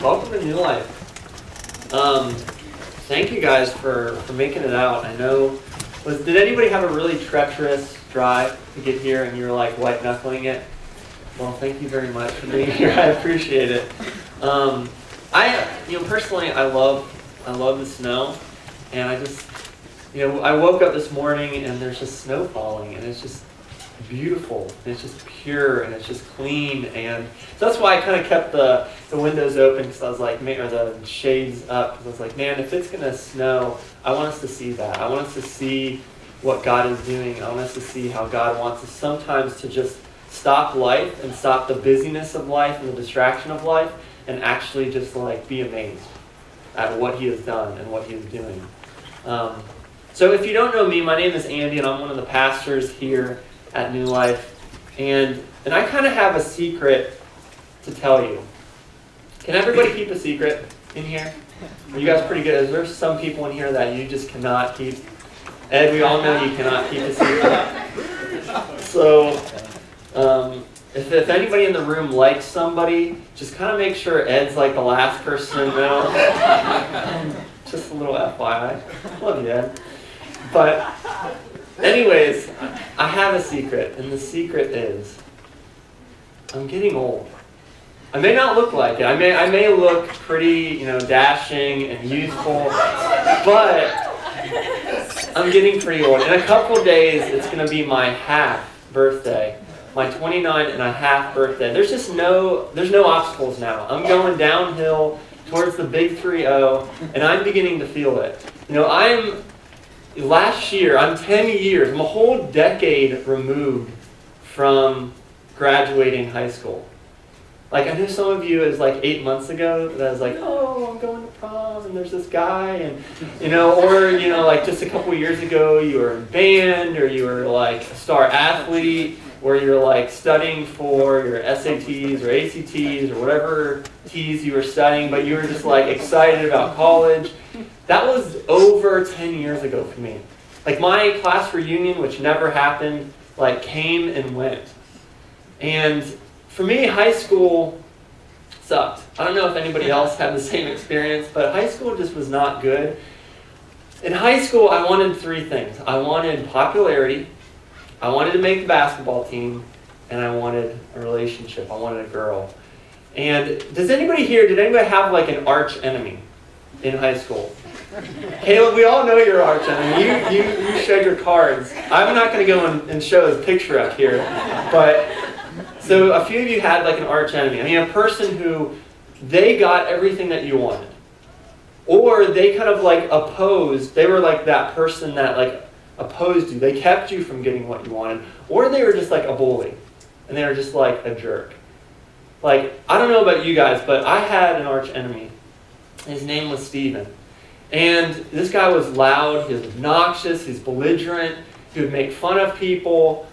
Welcome to New Life. Thank you guys for making it out. I know, did anybody have a really treacherous drive to get here and you were like white knuckling it? Well, thank you very much for being here. I appreciate it. Personally, I love the snow, and I woke up this morning and there's just snow falling, and it's just beautiful, and it's just pure, and it's just clean, and so that's why I kind of kept the windows open, because I was like, or the shades up, because I was like, man, if it's going to snow, I want us to see that. I want us to see what God is doing. I want us to see how God wants us sometimes to just stop life and stop the busyness of life and the distraction of life and actually just like be amazed at what He has done and what He is doing. So if you don't know me, my name is Andy, and I'm one of the pastors here at New Life, and I kind of have a secret to tell you. Can everybody keep a secret in here? Are you guys pretty good? Is there some people in here that you just cannot keep? Ed, we all know you cannot keep a secret. So, if anybody in the room likes somebody, just kind of make sure Ed's like the last person to know. Just a little FYI. Love you, Ed. But anyways, I have a secret, and the secret is I'm getting old. I may not look like it. I may look pretty, dashing and youthful, but I'm getting pretty old. In a couple days, it's going to be my half birthday, my 29 and a half birthday. There's no obstacles now. I'm going downhill towards the big 3-0, and I'm beginning to feel it. Last year, I'm 10 years, I'm a whole decade removed from graduating high school. Like, I know some of you, it was like 8 months ago, that I was like, oh, I'm going to prom, and there's this guy, and, like just a couple years ago, you were in band, or you were like a star athlete, or you're like studying for your SATs or ACTs or whatever T's you were studying, but you were just like excited about college. That was over 10 years ago for me. Like my class reunion, which never happened, like came and went. And for me, high school sucked. I don't know if anybody else had the same experience, but high school just was not good. In high school, I wanted three things. I wanted popularity, I wanted to make the basketball team, and I wanted a relationship. I wanted a girl. And did anybody have like an arch enemy in high school? Caleb, we all know your arch enemy. You showed your cards. I'm not going to go and show his picture up here, but so a few of you had like an arch enemy. I mean, a person who they got everything that you wanted, or they kind of like opposed. They were like that person that like opposed you. They kept you from getting what you wanted, or they were just like a bully, and they were just like a jerk. Like, I don't know about you guys, but I had an arch enemy. His name was Steven. And this guy was loud, he was obnoxious, he's belligerent, he would make fun of people.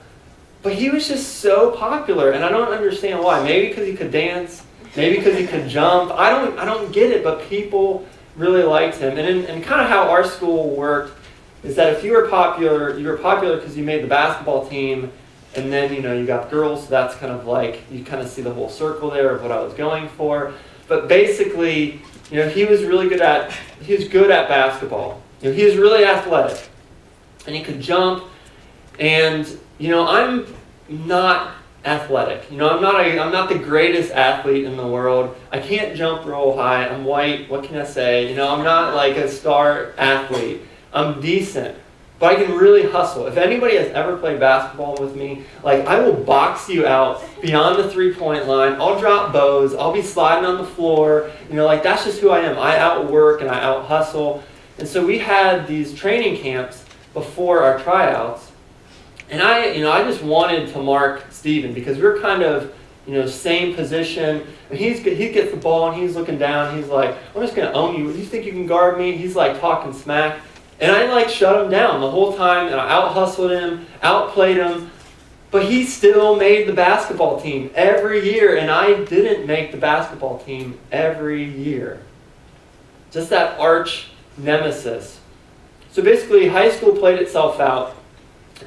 But he was just so popular, and I don't understand why. Maybe because he could dance, maybe because he could jump. I don't get it, but people really liked him. And kind of how our school worked is that if you were popular because you made the basketball team, and then you got girls, so that's kind of like, you kind of see the whole circle there of what I was going for. But basically, he was good at basketball. He was really athletic, and he could jump. And I'm not athletic. I'm not the greatest athlete in the world. I can't jump real high. I'm white. What can I say? I'm not like a star athlete. I'm decent, but I can really hustle. If anybody has ever played basketball with me, like I will box you out beyond the 3-point line. I'll drop bows. I'll be sliding on the floor. Like that's just who I am. I outwork and I out hustle. And so we had these training camps before our tryouts, and I just wanted to mark Steven because we were kind of same position. And he gets the ball and he's looking down. He's like, I'm just gonna own you. You think you can guard me? He's like talking smack. And I like shut him down the whole time, and I out-hustled him, outplayed him, but he still made the basketball team every year, and I didn't make the basketball team every year. Just that arch nemesis. So basically, high school played itself out,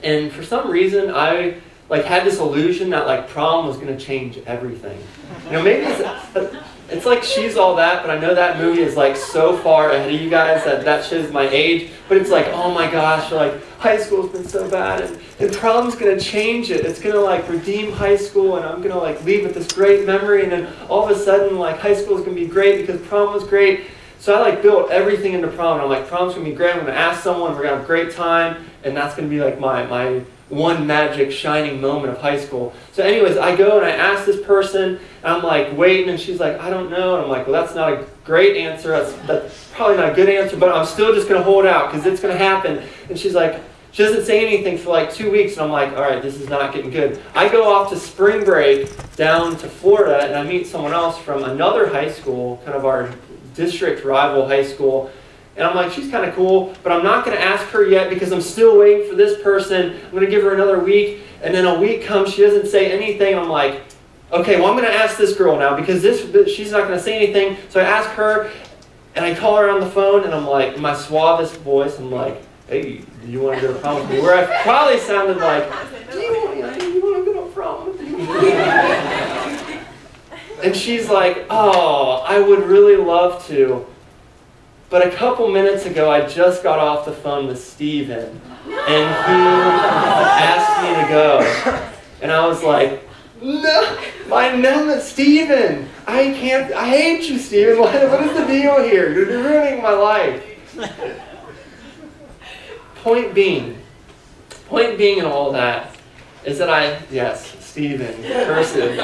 and for some reason, I had this illusion that prom was going to change everything. Maybe it's It's like She's All That, but I know that movie is like so far ahead of you guys that shows my age. But it's like, oh my gosh, like high school's been so bad, and prom's gonna change it. It's gonna like redeem high school, and I'm gonna like leave with this great memory, and then all of a sudden like high school is gonna be great because prom was great. So I like built everything into prom, and I'm like, prom's gonna be great. I'm gonna ask someone, we're gonna have a great time, and that's gonna be like my one magic shining moment of high school. So anyways, I go and I ask this person, and I'm like waiting, and she's like, I don't know. And I'm like, well, that's not a great answer. That's probably not a good answer, but I'm still just going to hold out because it's going to happen. And she's like, she doesn't say anything for like 2 weeks, and I'm like, all right, this is not getting good. I go off to spring break down to Florida, and I meet someone else from another high school, kind of our district rival high school. And I'm like, she's kind of cool, but I'm not going to ask her yet because I'm still waiting for this person. I'm going to give her another week. And then a week comes, she doesn't say anything. I'm like, okay, well, I'm going to ask this girl now because she's not going to say anything. So I ask her, and I call her on the phone, and I'm like, in my suavest voice, I'm like, hey, do you want to go to prom with me? Where I probably sounded like, do you want to go to prom with me? And she's like, oh, I would really love to. But a couple minutes ago, I just got off the phone with Steven, and he asked me to go. And I was like, no, my name is Steven. I hate you, Steven. What is the deal here? You're ruining my life. Point being in all that is that yes, Steven, cursive.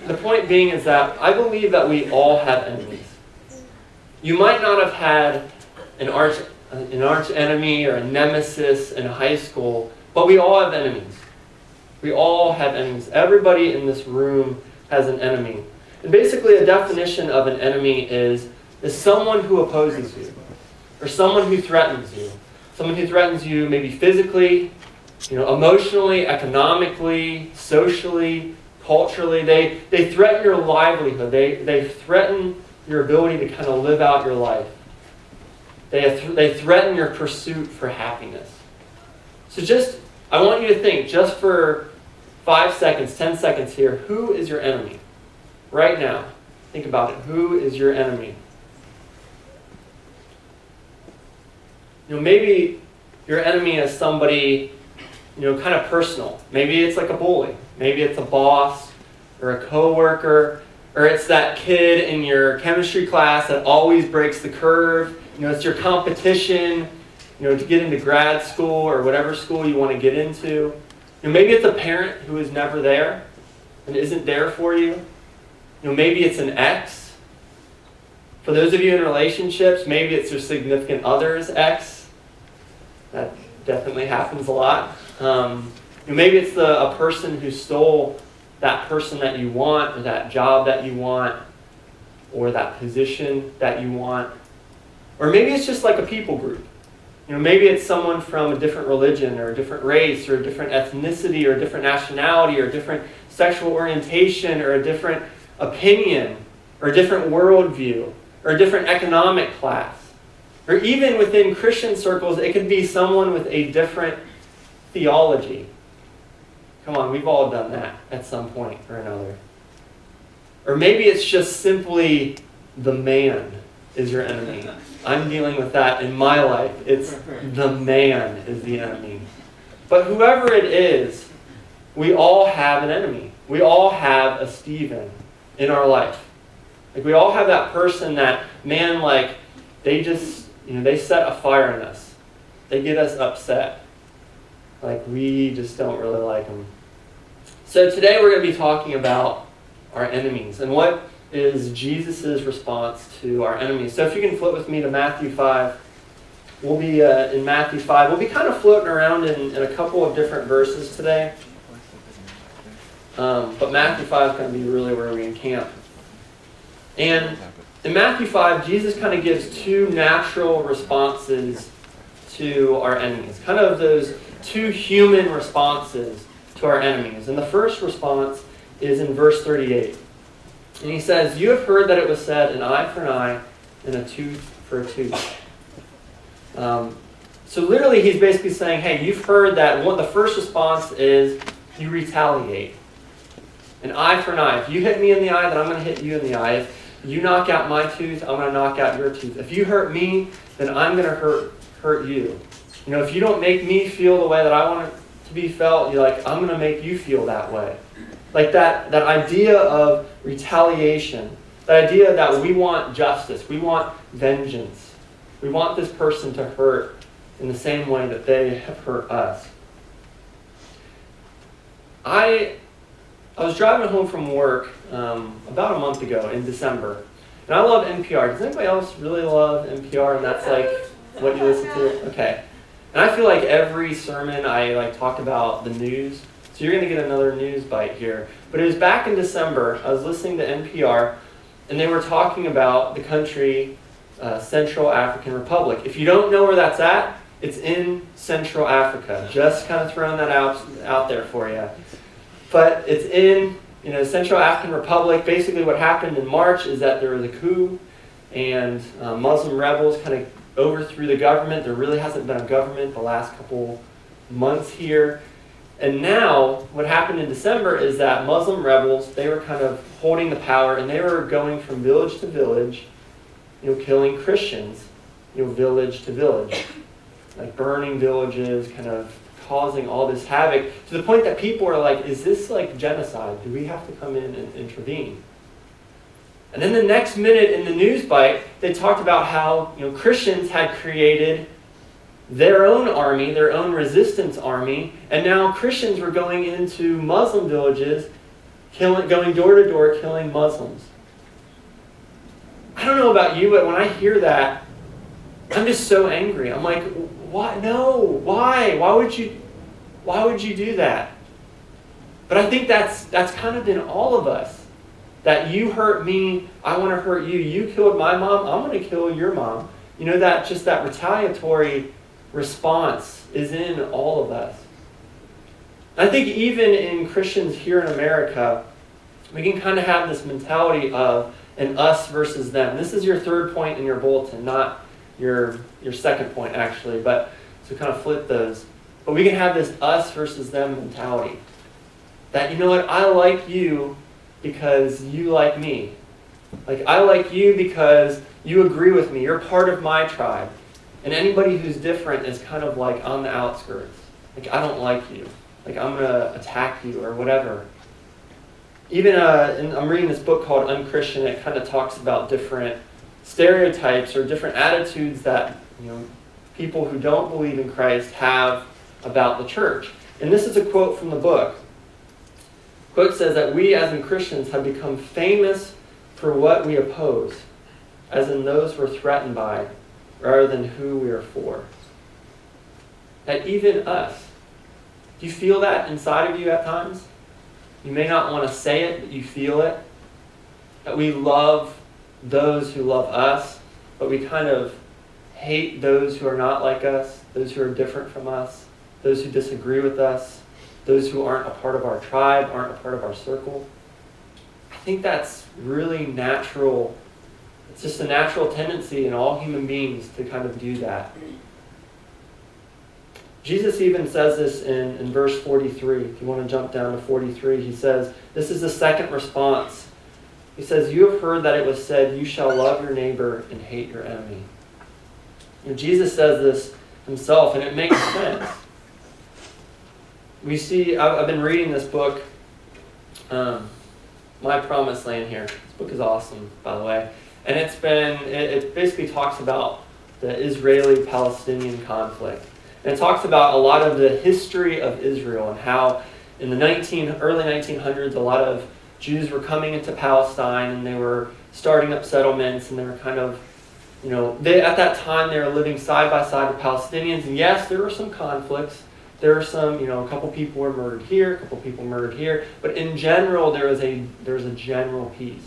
The point being is that I believe that we all have enemies. You might not have had an arch enemy or a nemesis in high school, but we all have enemies. We all have enemies. Everybody in this room has an enemy. And basically a definition of an enemy is someone who opposes you, or someone who threatens you. Someone who threatens you maybe physically, emotionally, economically, socially, culturally. They threaten your livelihood. They threaten your ability to kind of live out your life. They threaten your pursuit for happiness. So I want you to think, just for 5 seconds, 10 seconds here, who is your enemy? Right now. Think about it. Who is your enemy? Maybe your enemy is somebody, kind of personal. Maybe it's like a bully. Maybe it's a boss or a coworker. Or it's that kid in your chemistry class that always breaks the curve. It's your competition, to get into grad school or whatever school you want to get into. Maybe it's a parent who is never there and isn't there for you. Maybe it's an ex. For those of you in relationships, maybe it's your significant other's ex. That definitely happens a lot. Maybe it's a person who stole that person that you want, or that job that you want, or that position that you want. Or maybe it's just like a people group. Maybe it's someone from a different religion, or a different race, or a different ethnicity, or a different nationality, or a different sexual orientation, or a different opinion, or a different worldview, or a different economic class. Or even within Christian circles, it could be someone with a different theology. Come on, we've all done that at some point or another. Or maybe it's just simply the man is your enemy. I'm dealing with that in my life. It's the man is the enemy. But whoever it is, we all have an enemy. We all have a Stephen in our life. Like we all have that person that, man, like they just, they set a fire in us. They get us upset. Like we just don't really like them. So today we're going to be talking about our enemies and what is Jesus' response to our enemies. So if you can flip with me to Matthew 5. We'll be in Matthew 5. We'll be kind of floating around in a couple of different verses today. But Matthew 5 is going to be really where we encamp. And in Matthew 5, Jesus kind of gives two natural responses to our enemies. Kind of those two human responses to our enemies. And the first response is in verse 38. And he says, "You have heard that it was said, an eye for an eye and a tooth for a tooth." So literally he's basically saying, hey, you've heard that the first response is you retaliate. An eye for an eye. If you hit me in the eye, then I'm going to hit you in the eye. You knock out my tooth, I'm going to knock out your tooth. If you hurt me, then I'm going to hurt you. If you don't make me feel the way that I want it to be felt, I'm going to make you feel that way. Like that idea of retaliation, the idea that we want justice, we want vengeance. We want this person to hurt in the same way that they have hurt us. I was driving home from work about a month ago in December, and I love NPR. Does anybody else really love NPR? And that's like what you listen to? Okay. And I feel like every sermon I talk about the news, so you're going to get another news bite here. But it was back in December. I was listening to NPR, and they were talking about the country Central African Republic. If you don't know where that's at, it's in Central Africa. Just kind of throwing that out there for you. But it's in Central African Republic. Basically what happened in March is that there was a coup, and Muslim rebels kind of overthrew the government. There really hasn't been a government the last couple months here. And now what happened in December is that Muslim rebels, they were kind of holding the power, and they were going from village to village, killing Christians, village to village, like burning villages, kind of causing all this havoc, to the point that people are like, is this like genocide? Do we have to come in and intervene? And then the next minute in the news bite, they talked about how Christians had created their own army, their own resistance army, and now Christians were going into Muslim villages, going door to door, killing Muslims. I don't know about you, but when I hear that, I'm just so angry. I'm like, what? No, why? Why would you do that? But I think that's kind of been all of us. That you hurt me, I want to hurt you. You killed my mom, I'm going to kill your mom. That retaliatory response is in all of us. I think even in Christians here in America, we can kind of have this mentality of an us versus them. This is your third point in your bulletin, not your second point actually, but so kind of flip those. But we can have this us versus them mentality. That, I like you because you like me. I like you because you agree with me. You're part of my tribe. And anybody who's different is kind of on the outskirts. I don't like you. I'm going to attack you or whatever. Even I'm reading this book called Unchristian. It kind of talks about different stereotypes or different attitudes that people who don't believe in Christ have about the church. And this is a quote from the book. The quote says that we as in Christians have become famous for what we oppose, as in those we're threatened by, rather than who we are for. That even us, do you feel that inside of you at times? You may not want to say it, but you feel it. That we love those who love us, but we kind of hate those who are not like us, those who are different from us, those who disagree with us, those who aren't a part of our tribe, aren't a part of our circle. I think that's really natural. It's just a natural tendency in all human beings to kind of do that. Jesus even says this in verse 43. If you want to jump down to 43, he says, this is the second response. He says, you have heard that it was said, you shall love your neighbor and hate your enemy. Jesus says this himself, and it makes sense. We see, I've been reading this book, My Promised Land here. This book is awesome, by the way. And it basically talks about the Israeli-Palestinian conflict. And it talks about a lot of the history of Israel and how in the early 1900s, a lot of Jews were coming into Palestine and they were starting up settlements, and they were kind of, at that time they were living side by side with Palestinians. And yes, there were some conflicts. There were some, a couple people were murdered here, a couple people murdered here. But in general, there was a general peace.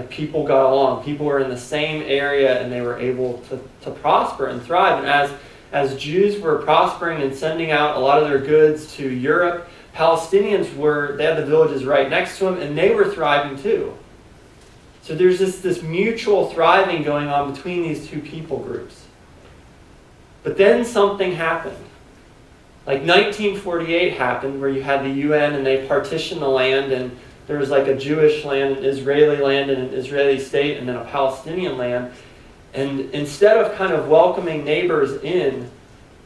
People got along. People were in the same area and they were able to prosper and thrive. And as Jews were prospering and sending out a lot of their goods to Europe, Palestinians they had the villages right next to them, and they were thriving too. So there's this mutual thriving going on between these two people groups. But then something happened. 1948 happened, where you had the UN and they partitioned the land, and there was like a Jewish land, an Israeli land, and an Israeli state, and then a Palestinian land. And instead of kind of welcoming neighbors in,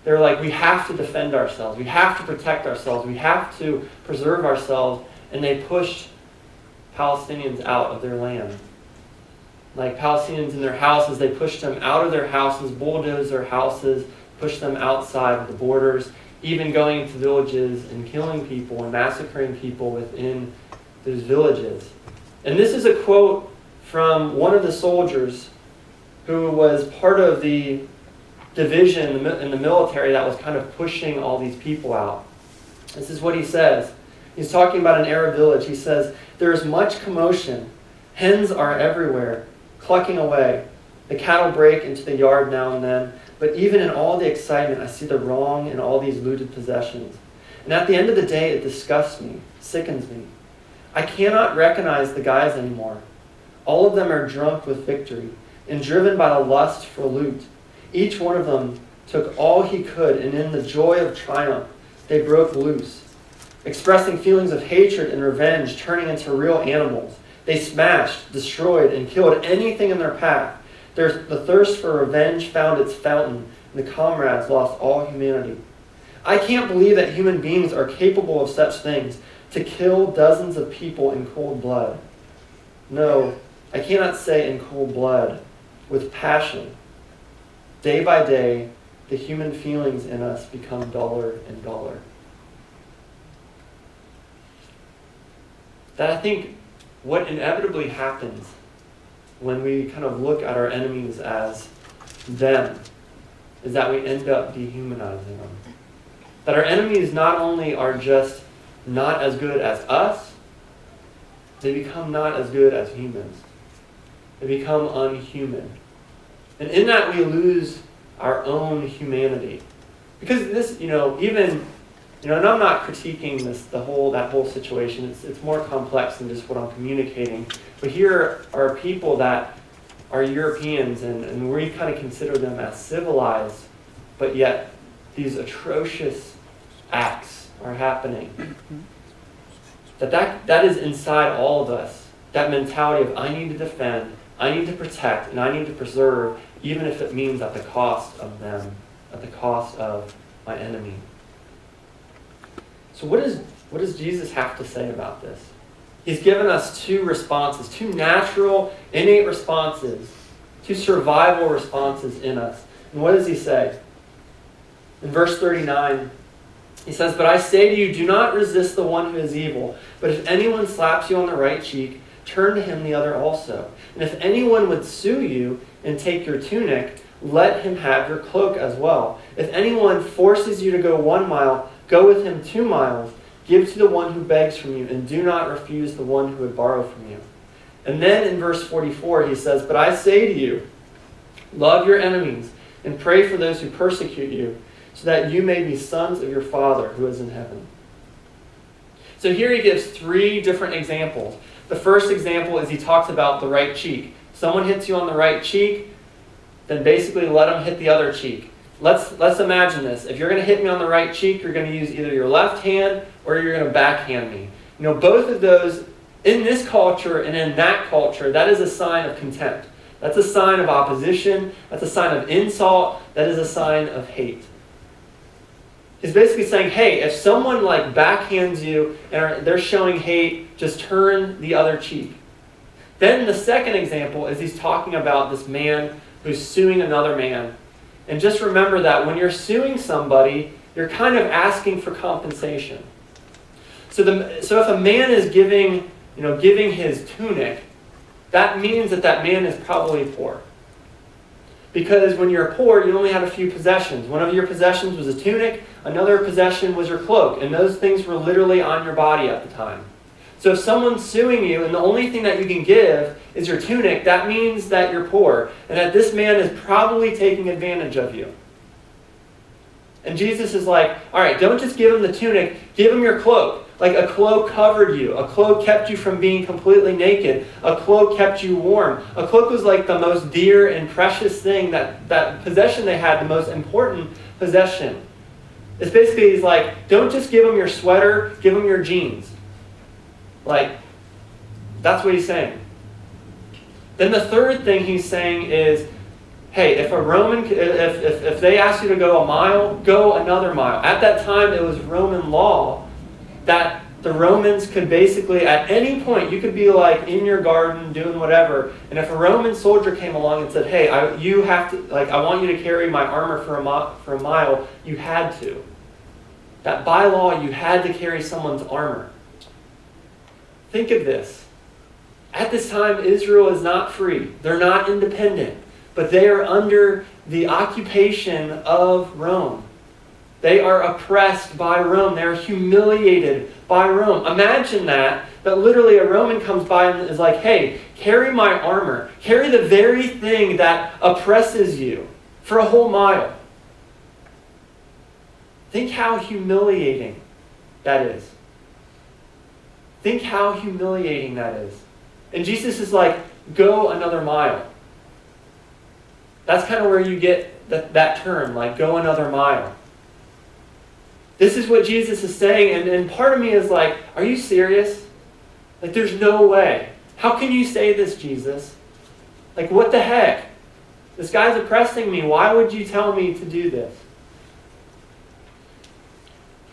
they're like, we have to defend ourselves. We have to protect ourselves. We have to preserve ourselves. And they pushed Palestinians out of their land. Like Palestinians in their houses, they pushed them out of their houses, bulldozed their houses, pushed them outside of the borders, even going into villages and killing people and massacring people within those villages. And this is a quote from one of the soldiers who was part of the division in the military that was kind of pushing all these people out. This is what he says. He's talking about an Arab village. He says, "There is much commotion. Hens are everywhere, clucking away. The cattle break into the yard now and then. But even in all the excitement, I see the wrong in all these looted possessions. And at the end of the day, it disgusts me, sickens me. I cannot recognize the guys anymore. All of them are drunk with victory and driven by the lust for loot. Each one of them took all he could, and in the joy of triumph, they broke loose, expressing feelings of hatred and revenge, turning into real animals. They smashed, destroyed, and killed anything in their path. The thirst for revenge found its fountain, and the comrades lost all humanity. I can't believe that human beings are capable of such things, to kill dozens of people in cold blood. No, I cannot say in cold blood, with passion. Day by day, the human feelings in us become duller and duller." That I think what inevitably happens when we kind of look at our enemies as them is that we end up dehumanizing them. That our enemies not only are just not as good as us, they become not as good as humans. They become unhuman. And in that we lose our own humanity. Because this, even, and I'm not critiquing that whole situation. It's more complex than just what I'm communicating. But here are people that are Europeans, and we kind of consider them as civilized, but yet these atrocious acts are happening. That is inside all of us. That mentality of I need to defend, I need to protect, and I need to preserve, even if it means at the cost of them, at the cost of my enemy. So what does Jesus have to say about this? He's given us two responses, two natural, innate responses, two survival responses in us. And what does he say? In verse 39, he says, "But I say to you, do not resist the one who is evil. But if anyone slaps you on the right cheek, turn to him the other also. And if anyone would sue you and take your tunic, let him have your cloak as well. If anyone forces you to go 1 mile, go with him 2 miles. Give to the one who begs from you, and do not refuse the one who would borrow from you." And then in verse 44, he says, "But I say to you, love your enemies, and pray for those who persecute you, so that you may be sons of your Father who is in heaven." So here he gives 3 different examples. The first example is he talks about the right cheek. Someone hits you on the right cheek, then basically let them hit the other cheek. Let's imagine this. If you're going to hit me on the right cheek, you're going to use either your left hand or you're going to backhand me. Both of those, in this culture and in that culture, that is a sign of contempt. That's a sign of opposition. That's a sign of insult. That is a sign of hate. He's basically saying, hey, if someone backhands you and they're showing hate, just turn the other cheek. Then the second example is he's talking about this man who's suing another man. And just remember that when you're suing somebody, you're kind of asking for compensation. So if a man is giving his tunic, that means that man is probably poor. Because when you're poor, you only have a few possessions. One of your possessions was a tunic, another possession was your cloak, and those things were literally on your body at the time. So if someone's suing you and the only thing that you can give is your tunic, that means that you're poor and that this man is probably taking advantage of you. And Jesus is like, all right, don't just give him the tunic, give him your cloak. Like a cloak covered you. A cloak kept you from being completely naked. A cloak kept you warm. A cloak was like the most dear and precious thing, that possession they had, the most important possession. It's basically, he's like, don't just give him your sweater, give him your jeans. That's what he's saying. Then the third thing he's saying is, hey, if a Roman, if they ask you to go a mile, go another mile. At that time, it was Roman law that the Romans could basically, at any point, you could be like in your garden doing whatever, and if a Roman soldier came along and said, hey, I want you to carry my armor for a mile, you had to. That by law, you had to carry someone's armor. Think of this. At this time, Israel is not free. They're not independent, but they are under the occupation of Rome. They are oppressed by Rome. They are humiliated by Rome. Imagine that literally a Roman comes by and is like, hey, carry my armor. Carry the very thing that oppresses you for a whole mile. Think how humiliating that is. Think how humiliating that is. And Jesus is like, go another mile. That's kind of where you get that term, like go another mile. This is what Jesus is saying, and part of me is like, are you serious? Like, there's no way. How can you say this, Jesus? Like, what the heck? This guy's oppressing me. Why would you tell me to do this?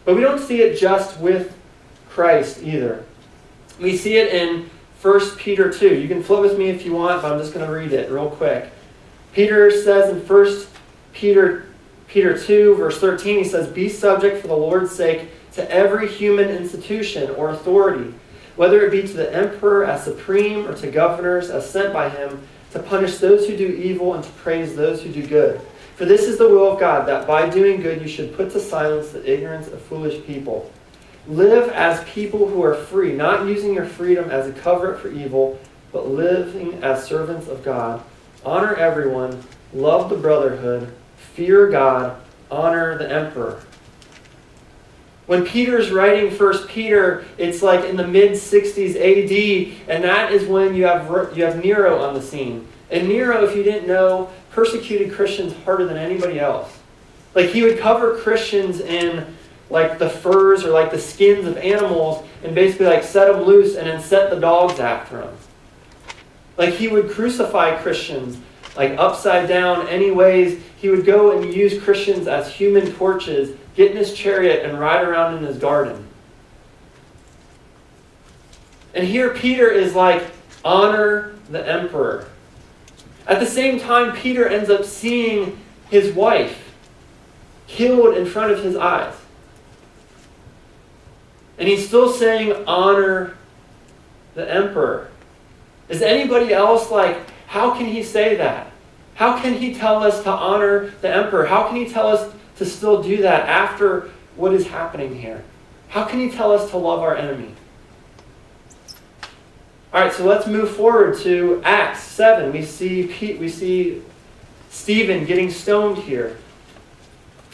But we don't see it just with Christ either. We see it in 1 Peter 2. You can flip with me if you want, but I'm just going to read it real quick. Peter says in 1 Peter 2, verse 13, he says, be subject for the Lord's sake to every human institution or authority, whether it be to the emperor as supreme or to governors as sent by him, to punish those who do evil and to praise those who do good. For this is the will of God, that by doing good you should put to silence the ignorance of foolish people. Live as people who are free, not using your freedom as a cover-up for evil, but living as servants of God. Honor everyone, love the brotherhood, fear God, honor the emperor. When Peter's writing 1 Peter, it's like in the mid-60s AD, and that is when you have Nero on the scene. And Nero, if you didn't know, persecuted Christians harder than anybody else. Like, he would cover Christians in like the furs or like the skins of animals and basically like set them loose and then set the dogs after them. Like, he would crucify Christians like upside down any ways. He would go and use Christians as human torches, get in his chariot and ride around in his garden. And here Peter is like, honor the emperor. At the same time, Peter ends up seeing his wife killed in front of his eyes. And he's still saying, honor the emperor. Is anybody else like, how can he say that? How can he tell us to honor the emperor? How can he tell us to still do that after what is happening here? How can he tell us to love our enemy? All right, so let's move forward to Acts 7. We see Stephen getting stoned here.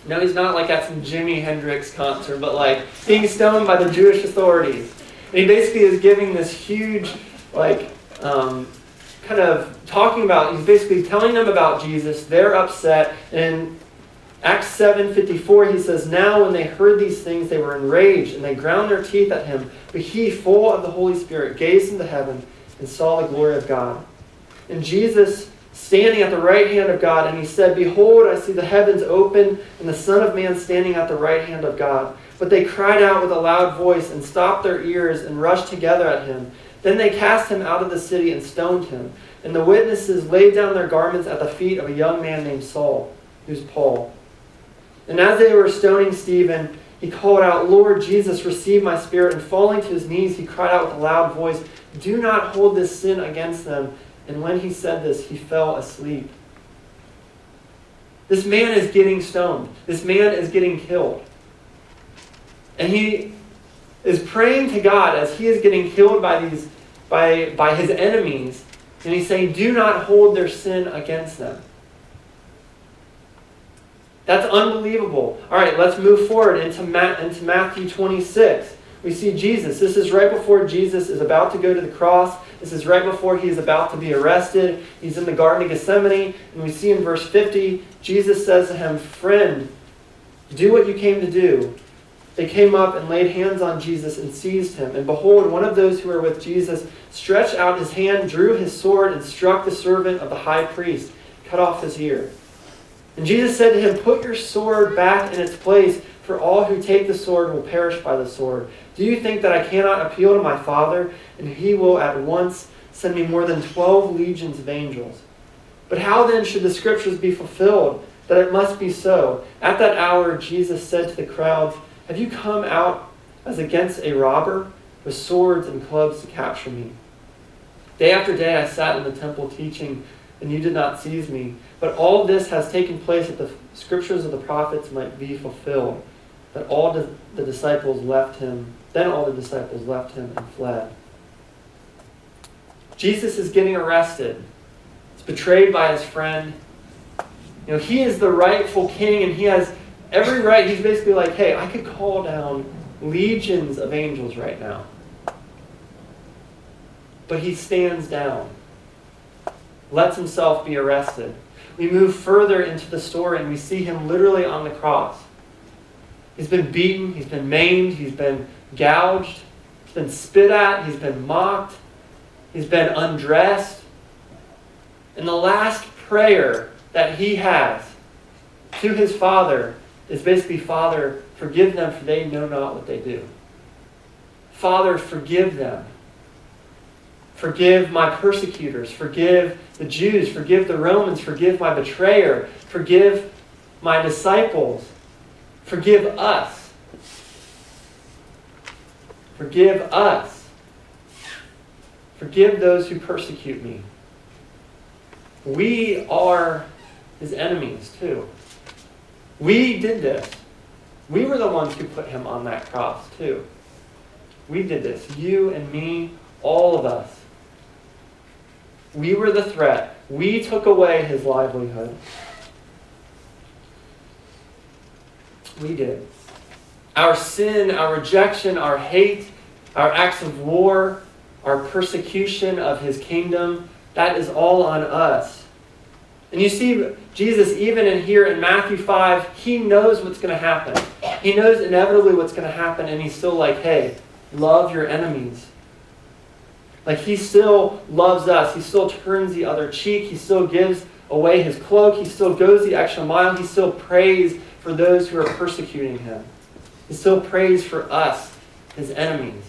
No, he's not like at some Jimi Hendrix concert, but like being stoned by the Jewish authorities. And he basically is giving this huge, kind of talking about, he's basically telling them about Jesus. They're upset. In Acts 7:54, he says, now when they heard these things, they were enraged, and they ground their teeth at him. But he, full of the Holy Spirit, gazed into heaven and saw the glory of God. And Jesus standing at the right hand of God, and he said, behold, I see the heavens open, and the Son of Man standing at the right hand of God. But they cried out with a loud voice, and stopped their ears, and rushed together at him. Then they cast him out of the city and stoned him. And the witnesses laid down their garments at the feet of a young man named Saul, who's Paul. And as they were stoning Stephen, he called out, Lord Jesus, receive my spirit. And falling to his knees, he cried out with a loud voice, do not hold this sin against them. And when he said this, he fell asleep. This man is getting stoned. This man is getting killed. And he is praying to God as he is getting killed by his enemies. And he's saying, do not hold their sin against them. That's unbelievable. All right, let's move forward into Matthew 26. We see Jesus. This is right before Jesus is about to go to the cross. This is right before he is about to be arrested. He's in the Garden of Gethsemane. And we see in verse 50, Jesus says to him, friend, do what you came to do. they came up and laid hands on Jesus and seized him. And behold, one of those who were with Jesus stretched out his hand, drew his sword, and struck the servant of the high priest, cut off his ear. And Jesus said to him, "Put your sword back in its place, for all who take the sword will perish by the sword. Do you think that I cannot appeal to my Father, and he will at once send me more than 12 legions of angels? But how then should the scriptures be fulfilled, that it must be so?" At that hour Jesus said to the crowds, "Have you come out as against a robber, with swords and clubs to capture me? Day after day I sat in the temple teaching, and you did not seize me. But all this has taken place that the scriptures of the prophets might be fulfilled." That all the disciples left him. Then all the disciples left him and fled. Jesus is getting arrested. He's betrayed by his friend. He is the rightful king, and he has every right. He's basically like, hey, I could call down legions of angels right now. But he stands down, lets himself be arrested. We move further into the story, and we see him literally on the cross. He's been beaten, he's been maimed, he's been gouged, he's been spit at, he's been mocked, he's been undressed. And the last prayer that he has to his Father is basically, "Father, forgive them, for they know not what they do." Father, forgive them. Forgive my persecutors. Forgive the Jews. Forgive the Romans. Forgive my betrayer. Forgive my disciples. Forgive us. Forgive us. Forgive those who persecute me. We are his enemies too. We did this. We were the ones who put him on that cross too. We did this. You and me, all of us. We were the threat. We took away his livelihood. We did. Our sin, our rejection, our hate, our acts of war, our persecution of his kingdom, that is all on us. And you see, Jesus, even in here in Matthew 5, he knows what's going to happen. He knows inevitably what's going to happen, and he's still like, hey, love your enemies. Like, he still loves us. He still turns the other cheek. He still gives away his cloak. He still goes the extra mile. He still prays for those who are persecuting him. He still prays for us, his enemies.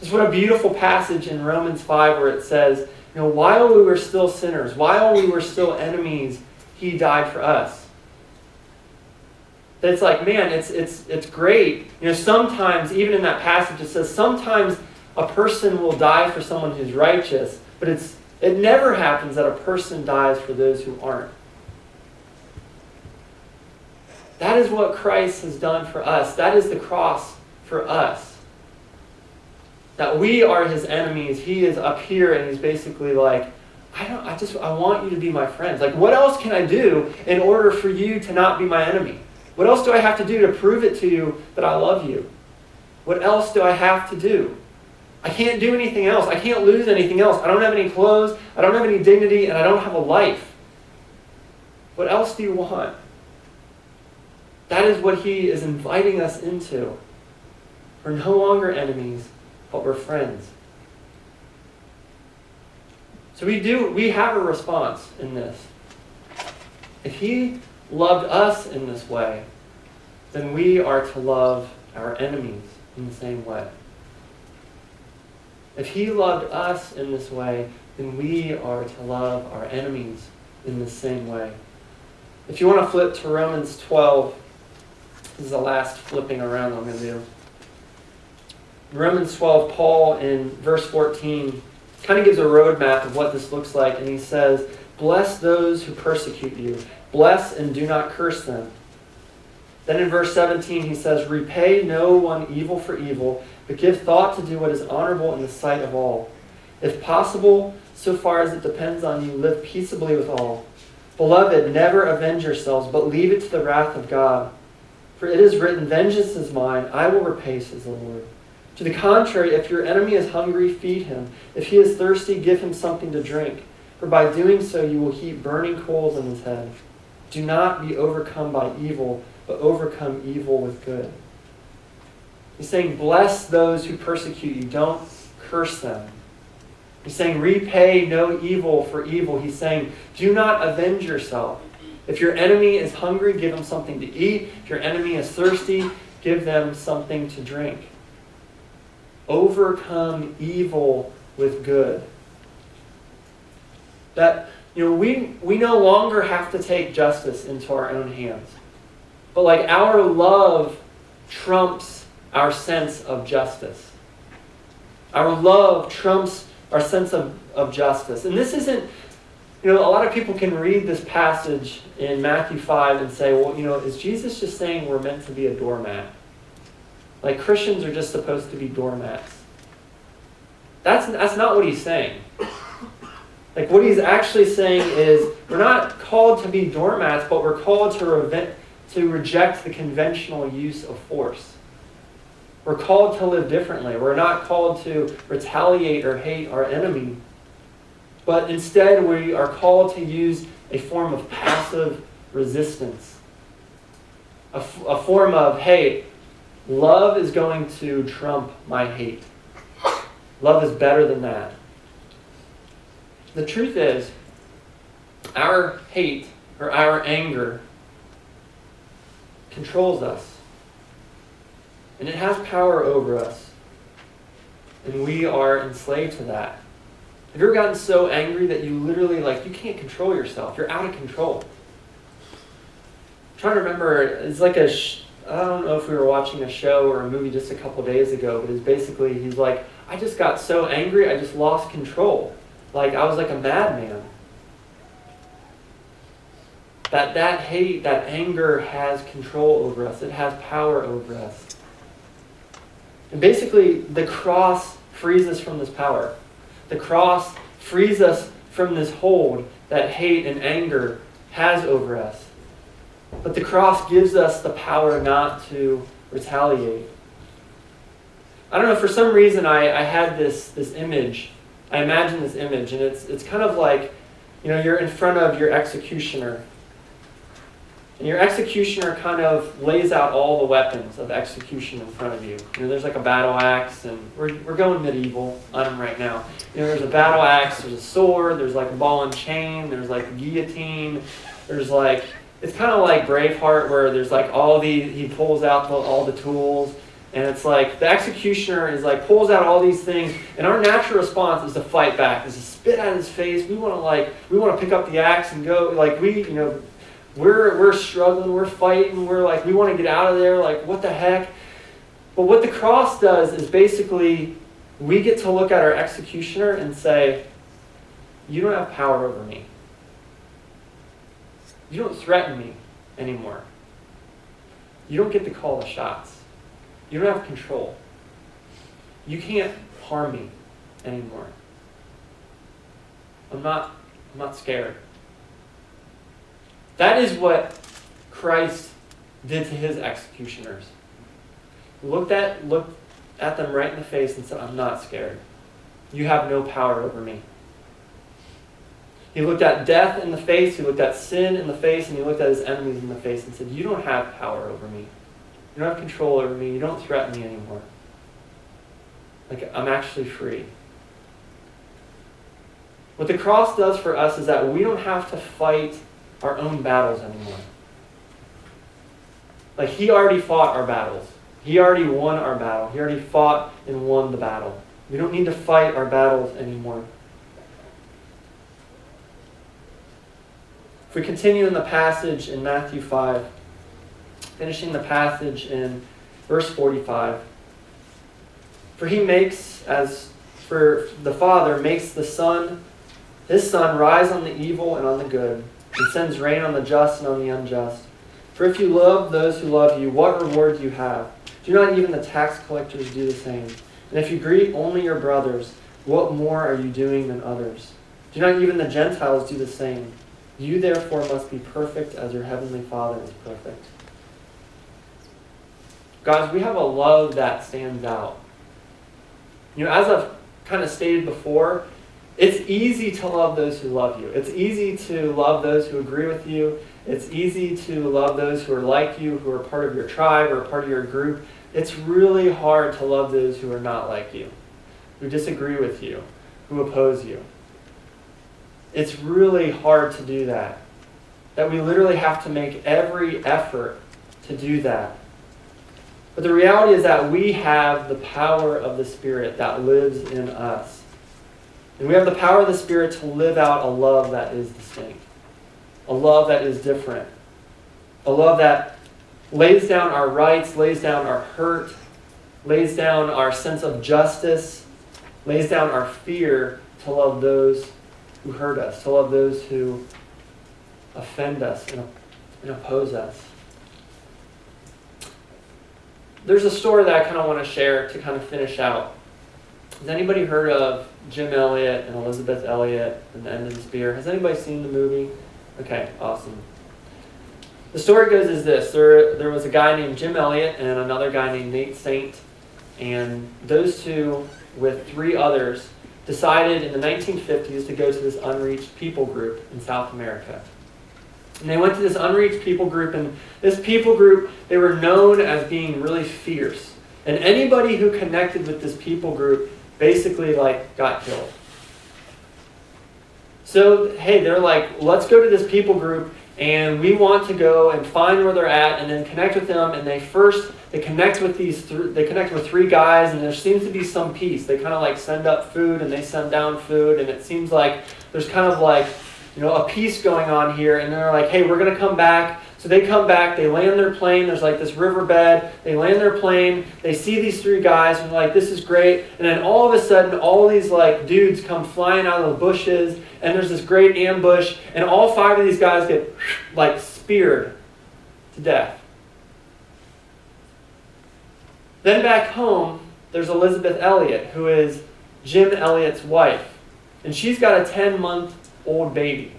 Just what a beautiful passage in Romans 5 where it says, while we were still sinners, while we were still enemies, he died for us. It's like, man, it's great. Sometimes, even in that passage, it says sometimes a person will die for someone who's righteous, but it never happens that a person dies for those who aren't. That is what Christ has done for us. That is the cross for us. That we are his enemies. He is up here and he's basically like, I want you to be my friends. Like, what else can I do in order for you to not be my enemy? What else do I have to do to prove it to you that I love you? What else do I have to do? I can't do anything else. I can't lose anything else. I don't have any clothes. I don't have any dignity, and I don't have a life. What else do you want? That is what he is inviting us into. We're no longer enemies, but we're friends. So we have a response in this. If he loved us in this way, then we are to love our enemies in the same way. If he loved us in this way, then we are to love our enemies in the same way. If you want to flip to Romans 12, this is the last flipping around I'm going to do. Romans 12, Paul in verse 14 kind of gives a roadmap of what this looks like, and he says, "Bless those who persecute you. Bless and do not curse them." Then in verse 17 he says, "Repay no one evil for evil, but give thought to do what is honorable in the sight of all. If possible, so far as it depends on you, live peaceably with all. Beloved, never avenge yourselves, but leave it to the wrath of God. For it is written, 'Vengeance is mine, I will repay,' says the Lord. To the contrary, if your enemy is hungry, feed him. If he is thirsty, give him something to drink. For by doing so you will heap burning coals on his head. Do not be overcome by evil, but overcome evil with good." He's saying, bless those who persecute you. Don't curse them. He's saying, repay no evil for evil. He's saying, do not avenge yourself. If your enemy is hungry, give him something to eat. If your enemy is thirsty, give them something to drink. Overcome evil with good. That, we no longer have to take justice into our own hands. But like our love trumps our sense of justice. Our love trumps our sense of justice. And this isn't, a lot of people can read this passage in Matthew 5 and say, well, is Jesus just saying we're meant to be a doormat? Like Christians are just supposed to be doormats. That's not what he's saying. Like what he's actually saying is we're not called to be doormats, but we're called to reject the conventional use of force. We're called to live differently. We're not called to retaliate or hate our enemy, but instead we are called to use a form of passive resistance. A form of, hey, love is going to trump my hate. Love is better than that. The truth is, our hate or our anger controls us. And it has power over us. And we are enslaved to that. Have you ever gotten so angry that you literally, you can't control yourself? You're out of control. I'm trying to remember, it's like I don't know if we were watching a show or a movie just a couple days ago, but it's basically, he's like, I just got so angry, I just lost control. I was like a madman. That hate, that anger has control over us. It has power over us. And basically, the cross frees us from this power. The cross frees us from this hold that hate and anger has over us. But the cross gives us the power not to retaliate. I don't know, for some reason I had this image. I imagine this image, and it's kind of like, you're in front of your executioner. And your executioner kind of lays out all the weapons of execution in front of you. There's like a battle axe, and we're going medieval on them right now. There's a battle axe, there's a sword, there's like a ball and chain, there's like a guillotine, there's it's kind of like Braveheart where there's he pulls out all the tools, and it's like the executioner is pulls out all these things, and our natural response is to fight back, is to spit at his face. We want to pick up the axe and go, we're struggling, we're fighting, we want to get out of there, what the heck? But what the cross does is basically we get to look at our executioner and say, you don't have power over me. You don't threaten me anymore. You don't get to call the shots. You don't have control. You can't harm me anymore. I'm not scared. That is what Christ did to his executioners. Looked at them right in the face and said, I'm not scared. You have no power over me. He looked at death in the face, he looked at sin in the face, and he looked at his enemies in the face and said, you don't have power over me. You don't have control over me. You don't threaten me anymore. I'm actually free. What the cross does for us is that we don't have to fight our own battles anymore. He already fought our battles. He already won our battle. He already fought and won the battle. We don't need to fight our battles anymore. If we continue in the passage in Matthew 5, finishing the passage in verse 45, for the Father makes his sun rise on the evil and on the good, and sends rain on the just and on the unjust. For if you love those who love you, what reward do you have? Do not even the tax collectors do the same? And if you greet only your brothers, what more are you doing than others? Do not even the Gentiles do the same? You therefore must be perfect as your heavenly Father is perfect. Guys, we have a love that stands out. As I've kind of stated before, it's easy to love those who love you. It's easy to love those who agree with you. It's easy to love those who are like you, who are part of your tribe or part of your group. It's really hard to love those who are not like you, who disagree with you, who oppose you. It's really hard to do that. That we literally have to make every effort to do that. But the reality is that we have the power of the Spirit that lives in us. And we have the power of the Spirit to live out a love that is distinct. A love that is different. A love that lays down our rights, lays down our hurt, lays down our sense of justice, lays down our fear to love those who hurt us, to love those who offend us and oppose us. There's a story that I kind of want to share to kind of finish out. Has anybody heard of Jim Elliot and Elizabeth Elliot and The End of the Spear? Has anybody seen the movie? Okay, awesome. The story goes as this. There was a guy named Jim Elliot and another guy named Nate Saint. And those two, with 3 others, decided in the 1950s to go to this unreached people group in South America. And they went to this unreached people group, and this people group, they were known as being really fierce. And anybody who connected with this people group basically got killed. So, hey, they're like, let's go to this people group, and we want to go and find where they're at and then connect with them. And they connect with they connect with 3 guys, and there seems to be some peace. They kind of send up food and they send down food, and it seems like there's kind of a peace going on here. And they're like, hey, we're going to come back. So they come back, they land their plane, there's this riverbed, they land their plane, they see these 3 guys, and they're like, this is great. And then all of a sudden, all these dudes come flying out of the bushes, and there's this great ambush, and all 5 of these guys get speared to death. Then back home, there's Elizabeth Elliot, who is Jim Elliot's wife. And she's got a 10-month-old baby.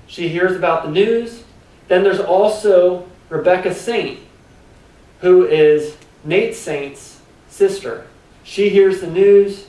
She hears about the news. Then there's also Rebecca Saint, who is Nate Saint's sister. She hears the news.